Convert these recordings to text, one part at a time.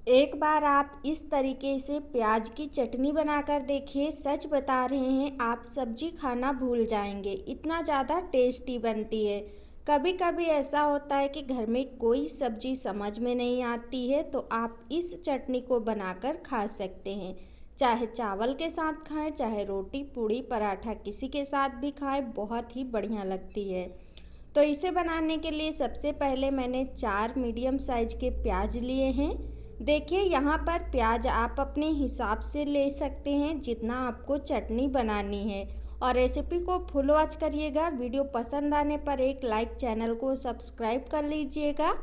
एक बार आप इस तरीके से प्याज की चटनी बनाकर देखिए, सच बता रहे हैं आप सब्जी खाना भूल जाएंगे, इतना ज़्यादा टेस्टी बनती है। कभी कभी ऐसा होता है कि घर में कोई सब्जी समझ में नहीं आती है, तो आप इस चटनी को बनाकर खा सकते हैं। चाहे चावल के साथ खाएं, चाहे रोटी पूड़ी पराठा किसी के साथ भी खाएं, बहुत ही बढ़िया लगती है। तो इसे बनाने के लिए सबसे पहले मैंने 4 मीडियम साइज के प्याज लिए हैं। देखिए यहाँ पर प्याज आप अपने हिसाब से ले सकते हैं जितना आपको चटनी बनानी है। और रेसिपी को फुल वॉच करिएगा। वीडियो पसंद आने पर एक लाइक, चैनल को सब्सक्राइब कर लीजिएगा।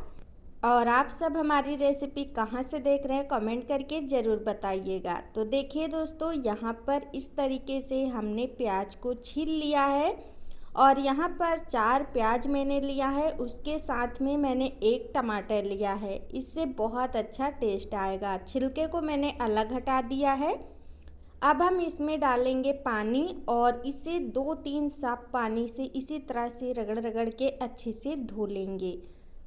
और आप सब हमारी रेसिपी कहाँ से देख रहे हैं कमेंट करके ज़रूर बताइएगा। तो देखिए दोस्तों, यहाँ पर इस तरीके से हमने प्याज को छील लिया है। और यहाँ पर 4 प्याज मैंने लिया है, उसके साथ में मैंने 1 टमाटर लिया है। इससे बहुत अच्छा टेस्ट आएगा। छिलके को मैंने अलग हटा दिया है। अब हम इसमें डालेंगे पानी और इसे 2-3 साफ पानी से इसी तरह से रगड़ रगड़ के अच्छे से धो लेंगे।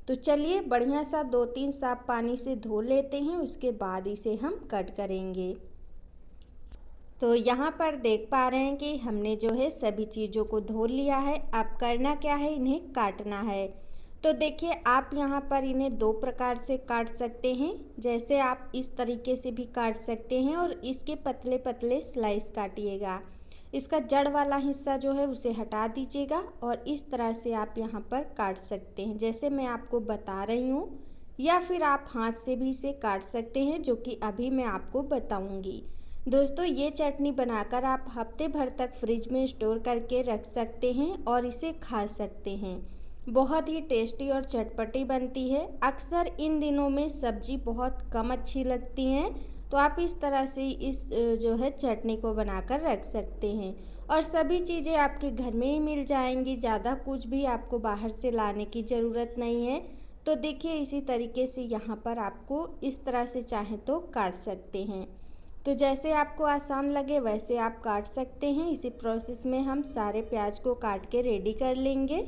तो चलिए बढ़िया सा 2-3 साफ पानी से धो लेते हैं, उसके बाद इसे हम कट करेंगे। तो यहाँ पर देख पा रहे हैं कि हमने जो है सभी चीज़ों को धो लिया है। अब करना क्या है, इन्हें काटना है। तो देखिए आप यहाँ पर इन्हें 2 प्रकार से काट सकते हैं। जैसे आप इस तरीके से भी काट सकते हैं और इसके पतले पतले स्लाइस काटिएगा। इसका जड़ वाला हिस्सा जो है उसे हटा दीजिएगा और इस तरह से आप यहाँ पर काट सकते हैं जैसे मैं आपको बता रही हूँ, या फिर आप हाथ से भी इसे काट सकते हैं, जो कि अभी मैं आपको बताऊँगी। दोस्तों ये चटनी बनाकर आप हफ्ते भर तक फ्रिज में स्टोर करके रख सकते हैं और इसे खा सकते हैं। बहुत ही टेस्टी और चटपटी बनती है। अक्सर इन दिनों में सब्जी बहुत कम अच्छी लगती हैं, तो आप इस तरह से इस जो है चटनी को बनाकर रख सकते हैं। और सभी चीज़ें आपके घर में ही मिल जाएंगी, ज़्यादा कुछ भी आपको बाहर से लाने की ज़रूरत नहीं है। तो देखिए इसी तरीके से यहाँ पर आपको इस तरह से चाहें तो काट सकते हैं। तो जैसे आपको आसान लगे वैसे आप काट सकते हैं। इसी प्रोसेस में हम सारे प्याज को काट के रेडी कर लेंगे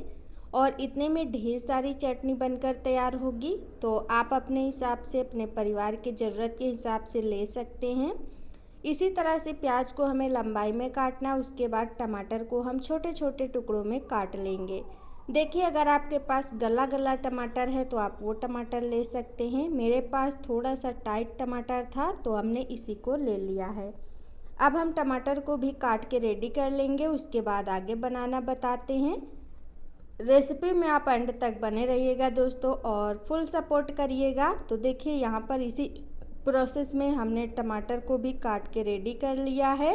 और इतने में ढेर सारी चटनी बनकर तैयार होगी। तो आप अपने हिसाब से, अपने परिवार के ज़रूरत के हिसाब से ले सकते हैं। इसी तरह से प्याज को हमें लंबाई में काटना, उसके बाद टमाटर को हम छोटे छोटे टुकड़ों में काट लेंगे। देखिए अगर आपके पास गला गला टमाटर है तो आप वो टमाटर ले सकते हैं। मेरे पास थोड़ा सा टाइट टमाटर था तो हमने इसी को ले लिया है। अब हम टमाटर को भी काट के रेडी कर लेंगे, उसके बाद आगे बनाना बताते हैं। रेसिपी में आप एंड तक बने रहिएगा दोस्तों और फुल सपोर्ट करिएगा। तो देखिए यहाँ पर इसी प्रोसेस में हमने टमाटर को भी काट के रेडी कर लिया है।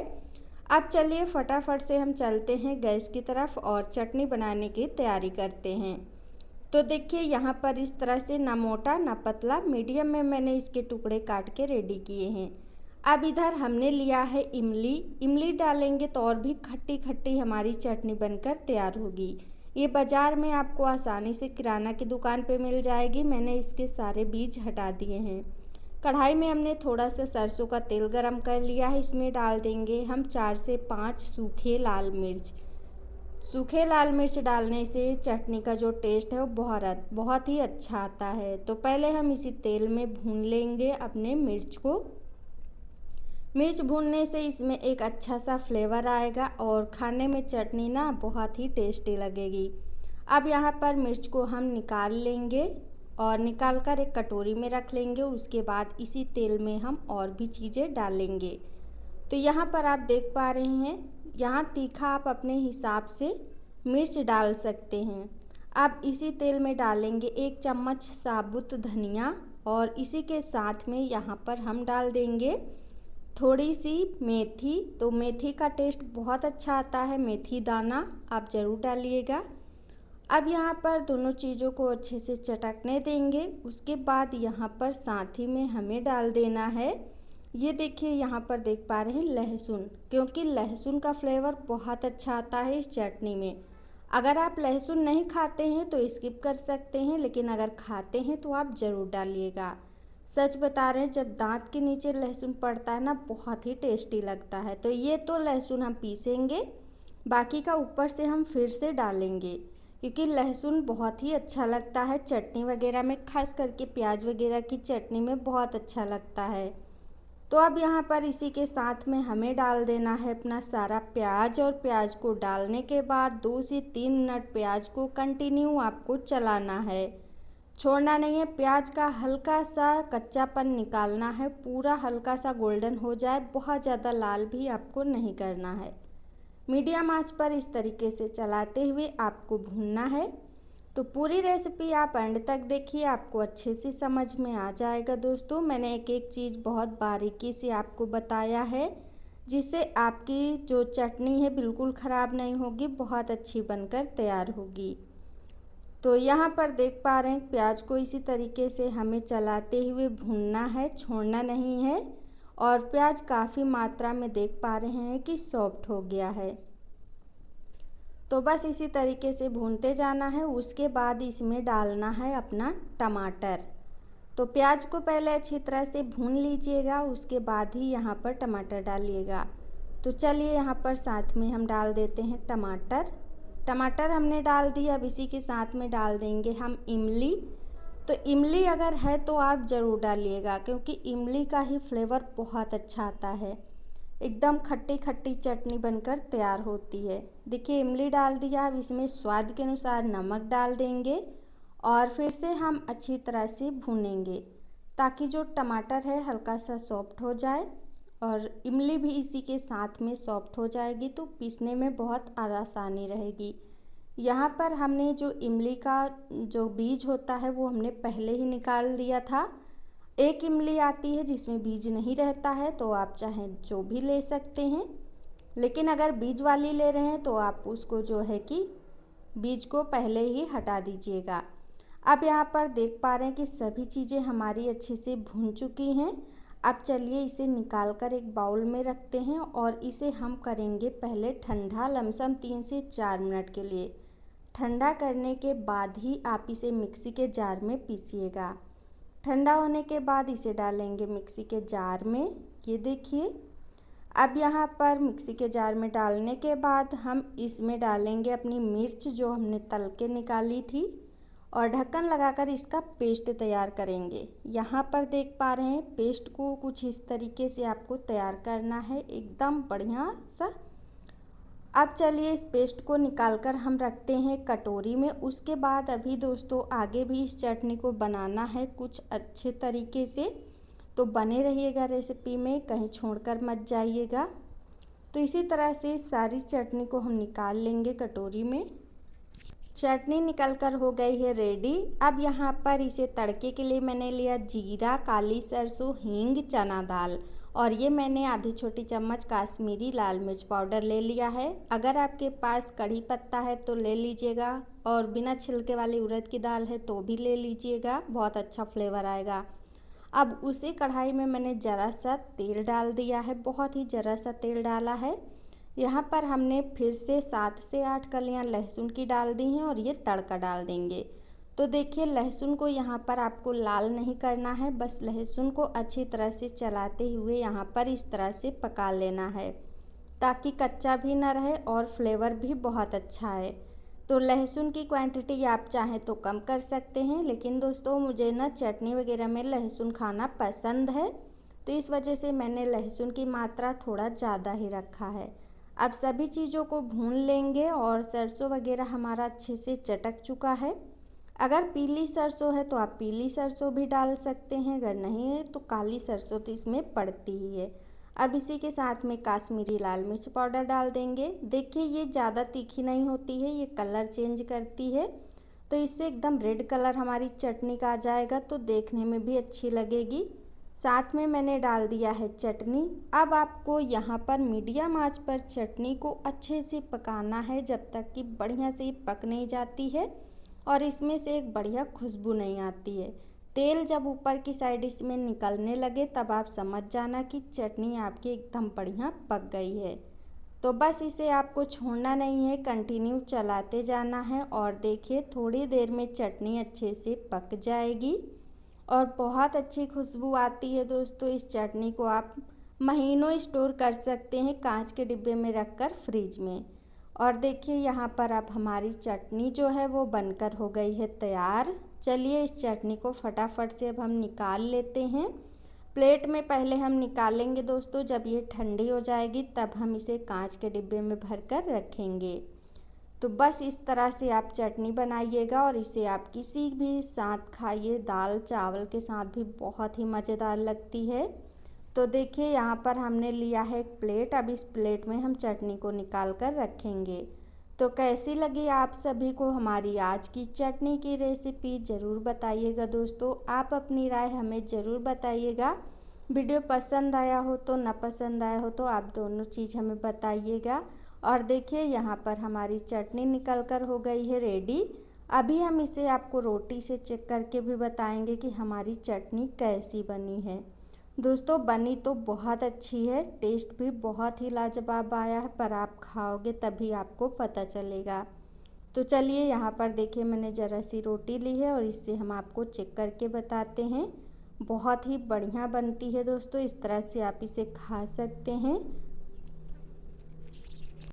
अब चलिए फटाफट से हम चलते हैं गैस की तरफ और चटनी बनाने की तैयारी करते हैं। तो देखिए यहाँ पर इस तरह से ना मोटा ना पतला, मीडियम में मैंने इसके टुकड़े काट के रेडी किए हैं। अब इधर हमने लिया है इमली। इमली डालेंगे तो और भी खट्टी खट्टी हमारी चटनी बनकर तैयार होगी। ये बाज़ार में आपको आसानी से किराना की दुकान पे मिल जाएगी। मैंने इसके सारे बीज हटा दिए हैं। कढ़ाई में हमने थोड़ा सा सरसों का तेल गरम कर लिया है, इसमें डाल देंगे हम 4 से 5 सूखे लाल मिर्च। सूखे लाल मिर्च डालने से चटनी का जो टेस्ट है वो बहुत ही अच्छा आता है। तो पहले हम इसी तेल में भून लेंगे अपने मिर्च को। मिर्च भूनने से इसमें एक अच्छा सा फ्लेवर आएगा और खाने में चटनी ना बहुत ही टेस्टी लगेगी। अब यहाँ पर मिर्च को हम निकाल लेंगे और निकाल कर एक कटोरी में रख लेंगे। उसके बाद इसी तेल में हम और भी चीज़ें डालेंगे। तो यहाँ पर आप देख पा रहे हैं, यहाँ तीखा आप अपने हिसाब से मिर्च डाल सकते हैं। अब इसी तेल में डालेंगे 1 चम्मच साबुत धनिया और इसी के साथ में यहाँ पर हम डाल देंगे थोड़ी सी मेथी। तो मेथी का टेस्ट बहुत अच्छा आता है, मेथी दाना आप ज़रूर डालिएगा। अब यहाँ पर दोनों चीज़ों को अच्छे से चटकने देंगे। उसके बाद यहाँ पर साथ ही में हमें डाल देना है, ये देखिए यहाँ पर देख पा रहे हैं लहसुन, क्योंकि लहसुन का फ्लेवर बहुत अच्छा आता है इस चटनी में। अगर आप लहसुन नहीं खाते हैं तो स्किप कर सकते हैं, लेकिन अगर खाते हैं तो आप ज़रूर डालिएगा। सच बता रहे हैं, जब दांत के नीचे लहसुन पड़ता है ना बहुत ही टेस्टी लगता है। तो ये तो लहसुन हम पीसेंगे, बाकी का ऊपर से हम फिर से डालेंगे, क्योंकि लहसुन बहुत ही अच्छा लगता है चटनी वगैरह में, खास करके प्याज वगैरह की चटनी में बहुत अच्छा लगता है। तो अब यहाँ पर इसी के साथ में हमें डाल देना है अपना सारा प्याज, और प्याज को डालने के बाद 2 से 3 मिनट प्याज को कंटिन्यू आपको चलाना है, छोड़ना नहीं है। प्याज का हल्का सा कच्चापन निकालना है, पूरा हल्का सा गोल्डन हो जाए, बहुत ज़्यादा लाल भी आपको नहीं करना है। मीडियम आंच पर इस तरीके से चलाते हुए आपको भूनना है। तो पूरी रेसिपी आप एंड तक देखिए, आपको अच्छे से समझ में आ जाएगा। दोस्तों मैंने एक एक चीज़ बहुत बारीकी से आपको बताया है, जिससे आपकी जो चटनी है बिल्कुल ख़राब नहीं होगी, बहुत अच्छी बनकर तैयार होगी। तो यहाँ पर देख पा रहे हैं प्याज को इसी तरीके से हमें चलाते हुए भूनना है, छोड़ना नहीं है। और प्याज काफ़ी मात्रा में देख पा रहे हैं कि सॉफ्ट हो गया है। तो बस इसी तरीके से भूनते जाना है। उसके बाद इसमें डालना है अपना टमाटर। तो प्याज को पहले अच्छी तरह से भून लीजिएगा, उसके बाद ही यहाँ पर टमाटर डालिएगा। तो चलिए यहाँ पर साथ में हम डाल देते हैं टमाटर। टमाटर हमने डाल दिया। अब इसी के साथ में डाल देंगे हम इमली। तो इमली अगर है तो आप ज़रूर डालिएगा, क्योंकि इमली का ही फ्लेवर बहुत अच्छा आता है, एकदम खट्टी खट्टी चटनी बनकर तैयार होती है। देखिए इमली डाल दिया। अब इसमें स्वाद के अनुसार नमक डाल देंगे और फिर से हम अच्छी तरह से भूनेंगे, ताकि जो टमाटर है हल्का सा सॉफ्ट हो जाए और इमली भी इसी के साथ में सॉफ्ट हो जाएगी, तो पीसने में बहुत आसानी रहेगी। यहाँ पर हमने जो इमली का जो बीज होता है वो हमने पहले ही निकाल दिया था। एक इमली आती है जिसमें बीज नहीं रहता है, तो आप चाहें जो भी ले सकते हैं, लेकिन अगर बीज वाली ले रहे हैं तो आप उसको जो है कि बीज को पहले ही हटा दीजिएगा। अब यहाँ पर देख पा रहे हैं कि सभी चीज़ें हमारी अच्छे से भून चुकी हैं। अब चलिए इसे निकाल कर एक बाउल में रखते हैं और इसे हम करेंगे पहले ठंडा, लमसम 3 से 4 मिनट के लिए। ठंडा करने के बाद ही आप इसे मिक्सी के जार में पीसिएगा। ठंडा होने के बाद इसे डालेंगे मिक्सी के जार में। ये देखिए अब यहाँ पर मिक्सी के जार में डालने के बाद हम इसमें डालेंगे अपनी मिर्च जो हमने तल के निकाली थी, और ढक्कन लगाकर इसका पेस्ट तैयार करेंगे। यहाँ पर देख पा रहे हैं पेस्ट को कुछ इस तरीके से आपको तैयार करना है, एकदम बढ़िया सा। अब चलिए इस पेस्ट को निकालकर हम रखते हैं कटोरी में। उसके बाद अभी दोस्तों आगे भी इस चटनी को बनाना है कुछ अच्छे तरीके से, तो बने रहिएगा रेसिपी में, कहीं छोड़कर मत जाइएगा। तो इसी तरह से सारी चटनी को हम निकाल लेंगे कटोरी में। चटनी निकल कर हो गई है रेडी। अब यहाँ पर इसे तड़के के लिए मैंने लिया जीरा, काली सरसों, हींग, चना दाल, और ये मैंने आधी छोटी चम्मच काश्मीरी लाल मिर्च पाउडर ले लिया है। अगर आपके पास कड़ी पत्ता है तो ले लीजिएगा, और बिना छिलके वाली उड़द की दाल है तो भी ले लीजिएगा, बहुत अच्छा फ्लेवर आएगा। अब उसी कढ़ाई में मैंने ज़रा सा तेल डाल दिया है, बहुत ही ज़रा सा तेल डाला है। यहाँ पर हमने फिर से 7 से 8 कलियाँ लहसुन की डाल दी हैं और ये तड़का डाल देंगे। तो देखिए लहसुन को यहाँ पर आपको लाल नहीं करना है, बस लहसुन को अच्छी तरह से चलाते हुए यहाँ पर इस तरह से पका लेना है, ताकि कच्चा भी ना रहे और फ्लेवर भी बहुत अच्छा है। तो लहसुन की क्वांटिटी आप चाहें तो कम कर सकते हैं, लेकिन दोस्तों मुझे ना चटनी वगैरह में लहसुन खाना पसंद है, तो इस वजह से मैंने लहसुन की मात्रा थोड़ा ज़्यादा ही रखा है। अब सभी चीज़ों को भून लेंगे, और सरसों वगैरह हमारा अच्छे से चटक चुका है। अगर पीली सरसों है तो आप पीली सरसों भी डाल सकते हैं, अगर नहीं है तो काली सरसों तो इसमें पड़ती ही है। अब इसी के साथ में काश्मीरी लाल मिर्च पाउडर डाल देंगे। देखिए ये ज़्यादा तीखी नहीं होती है, ये कलर चेंज करती है, तो इससे एकदम रेड कलर हमारी चटनी का आ जाएगा, तो देखने में भी अच्छी लगेगी। साथ में मैंने डाल दिया है चटनी। अब आपको यहाँ पर मीडियम आंच पर चटनी को अच्छे से पकाना है, जब तक कि बढ़िया से पक नहीं जाती है और इसमें से एक बढ़िया खुशबू नहीं आती है। तेल जब ऊपर की साइड इसमें निकलने लगे तब आप समझ जाना कि चटनी आपकी एकदम बढ़िया पक गई है। तो बस इसे आपको छोड़ना नहीं है, कंटिन्यू चलाते जाना है, और देखिए थोड़ी देर में चटनी अच्छे से पक जाएगी और बहुत अच्छी खुशबू आती है। दोस्तों इस चटनी को आप महीनों स्टोर कर सकते हैं कांच के डिब्बे में रखकर फ्रिज में, और देखिए यहाँ पर अब हमारी चटनी जो है वो बनकर हो गई है तैयार। चलिए इस चटनी को फटाफट से अब हम निकाल लेते हैं। प्लेट में पहले हम निकालेंगे दोस्तों, जब ये ठंडी हो जाएगी तब हम इसे कांच के डिब्बे में भर कर रखेंगे। तो बस इस तरह से आप चटनी बनाइएगा और इसे आप किसी भी साथ खाइए, दाल चावल के साथ भी बहुत ही मज़ेदार लगती है। तो देखिए यहाँ पर हमने लिया है एक प्लेट, अब इस प्लेट में हम चटनी को निकाल कर रखेंगे। तो कैसी लगी आप सभी को हमारी आज की चटनी की रेसिपी ज़रूर बताइएगा दोस्तों। आप अपनी राय हमें ज़रूर बताइएगा। वीडियो पसंद आया हो तो ना पसंद आया हो तो आप दोनों चीज़ हमें बताइएगा। और देखिए यहाँ पर हमारी चटनी निकल कर हो गई है रेडी। अभी हम इसे आपको रोटी से चेक करके भी बताएंगे कि हमारी चटनी कैसी बनी है। दोस्तों बनी तो बहुत अच्छी है, टेस्ट भी बहुत ही लाजवाब आया है, पर आप खाओगे तभी आपको पता चलेगा। तो चलिए यहाँ पर देखिए मैंने ज़रा सी रोटी ली है और इससे हम आपको चेक करके बताते हैं। बहुत ही बढ़िया बनती है दोस्तों, इस तरह से आप इसे खा सकते हैं।